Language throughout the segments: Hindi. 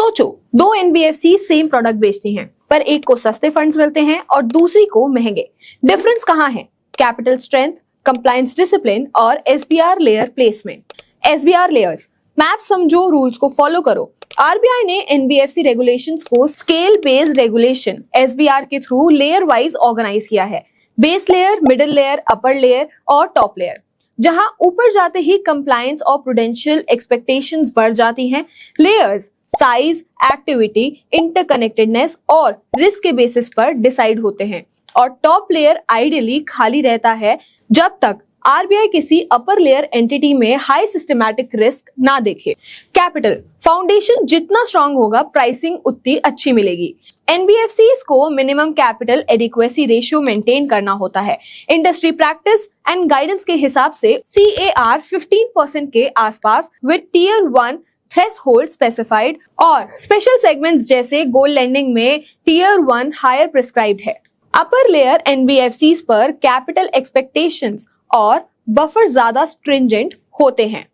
सोचो, दो एनबीएफसी सेम प्रोडक्ट बेचती हैं, पर एक को सस्ते फंड्स मिलते हैं और दूसरी को महंगे। डिफरेंस कहाँ है? कैपिटल स्ट्रेंथ, कंप्लायंस डिसिप्लिन और SBR layer placement. SBR layers, map समझो, रूल्स को फॉलो करो। आरबीआई ने एनबीएफसी रेगुलेशंस को स्केल बेस्ड रेगुलेशन एसबीआर के थ्रू लेयर वाइज ऑर्गेनाइज किया है। Base layer, middle layer, upper layer और टॉप लेयर। जहां ऊपर जाते ही कंप्लायंस और प्रूडेंशियल एक्सपेक्टेशंस बढ़ जाती हैं, लेयर्स साइज, एक्टिविटी, इंटरकनेक्टेडनेस और रिस्क के बेसिस पर डिसाइड होते हैं और टॉप लेयर आइडियली खाली रहता है जब तक आरबीआई किसी अपर लेयर एंटिटी में हाई सिस्टमैटिक रिस्क ना देखे। कैपिटल फाउंडेशन जितना स्ट्रांग होगा, प्राइसिंग उतनी अच्छी मिलेगी। एनबीएफसीज को minimum capital adequacy ratio maintain करना होता है। इंडस्ट्री प्रैक्टिस एंड गाइडेंस के हिसाब से CAR 15% के आसपास विद टियर 1 थ्रेशोल्ड स्पेसिफाइड और स्पेशल सेगमेंट्स जैसे गोल्ड लेंडिंग में टियर 1 हायर प्रिस्क्राइब्ड है। अपर लेयर एनबीएफसीज पर कैपिटल एक्सपेक्टेशंस और बफर ज्यादा स्ट्रिंजेंट होते हैं,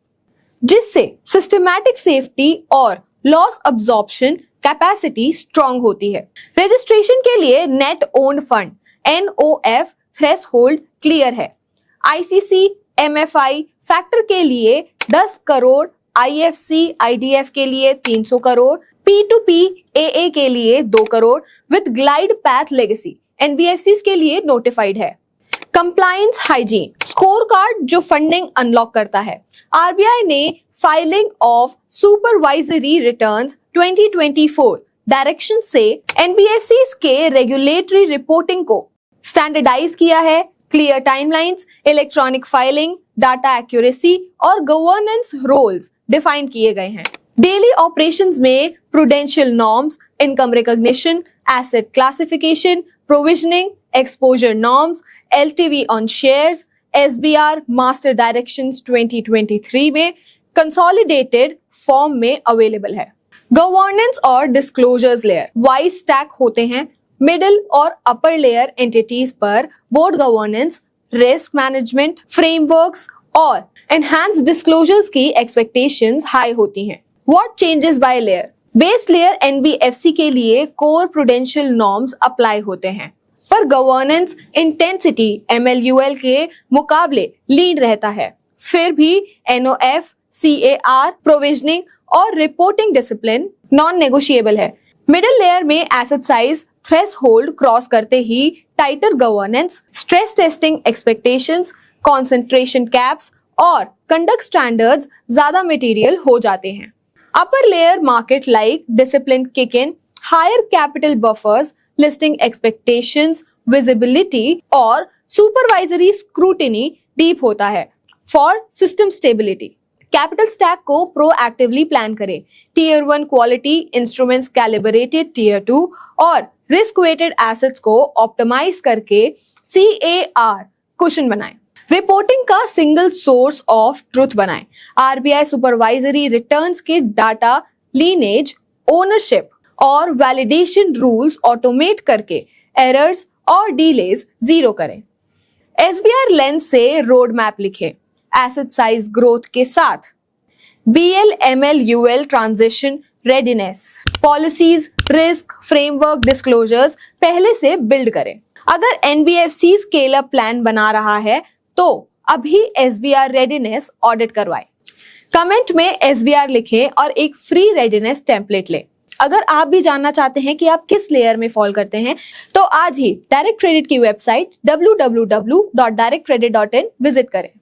जिससे सिस्टमैटिक सेफ्टी और लॉस अब्जॉर्प्शन कैपेसिटी स्ट्रांग होती है। रजिस्ट्रेशन के लिए net owned fund NOF threshold clear है। ICC MFI फैक्टर के लिए 10 करोड़, IFC IDF के लिए 300 करोड़, P2P AA के लिए 2 crore with glide path legacy NBFCs के लिए नोटिफाइड है। कंप्लायंस हाइजीन स्कोर कार्ड जो फंडिंग अनलॉक करता है। आरबीआई ने filing of supervisory returns 2024 direction से एनबीएफसीज के रेगुलेटरी रिपोर्टिंग को स्टैंडर्डाइज किया है। Clear timelines, electronic filing, data accuracy और गवर्नेंस रोल्स डिफाइन किए गए हैं। डेली ऑपरेशंस में prudential norms, income recognition, asset classification, provisioning, exposure norms, LTV on shares, SBR master directions 2023 में कंसोलिडेटेड फॉर्म में अवेलेबल है। गवर्नेंस और डिस्क्लोजर्स लेयर वाइज स्टैक होते हैं। मिडिल और अपर लेयर एंटिटीज पर board governance, risk management frameworks और एनहांस्ड डिस्क्लोजर्स की एक्सपेक्टेशंस हाई होती हैं। What changes by layer? Base layer NBFC के लिए कोर प्रूडेंशियल नॉर्म्स अप्लाई होते हैं, पर गवर्नेंस इंटेंसिटी MLUL के मुकाबले लीड रहता है। फिर भी NOF, CAR, प्रोविजनिंग और रिपोर्टिंग डिसिप्लिन नॉन नेगोशिएबल है। मिडिल लेयर में एसेट साइज थ्रेशोल्ड क्रॉस करते ही tighter governance, stress testing expectations, concentration caps और कंडक्ट स्टैंडर्ड्स ज्यादा मटेरियल हो जाते हैं। Upper layer market like discipline kick in, higher capital buffers, listing expectations, visibility और सुपरवाइजरी स्क्रूटिनी डीप होता है for system stability. Capital stack को प्रोएक्टिवली प्लान करें। Tier 1 quality instruments calibrated tier 2 और रिस्क वेटेड एसेट्स को ऑप्टिमाइज करके CAR कुशन बनाएं। रिपोर्टिंग का सिंगल सोर्स ऑफ ट्रुथ बनाएं। आरबीआई सुपरवाइजरी रिटर्न्स के डाटा लीनेज, ओनरशिप और वैलिडेशन रूल्स ऑटोमेट करके एरर्स और डिलेज जीरो करें। एसबीआर लेंस से रोड मैप लिखें। एसेट साइज ग्रोथ के साथ BLMLUL transition readiness, policies, risk, framework, disclosures पहले से बिल्ड करें। अगर एनबीएफसी स्केल अप प्लान बना रहा है तो अभी एसबीआर रेडीनेस ऑडिट करवाएं। कमेंट में एसबीआर लिखें और एक फ्री रेडीनेस टेम्पलेट लें। अगर आप भी जानना चाहते हैं कि आप किस लेयर में फॉल करते हैं, तो आज ही डायरेक्ट क्रेडिट की वेबसाइट www.directcredit.in विजिट करें।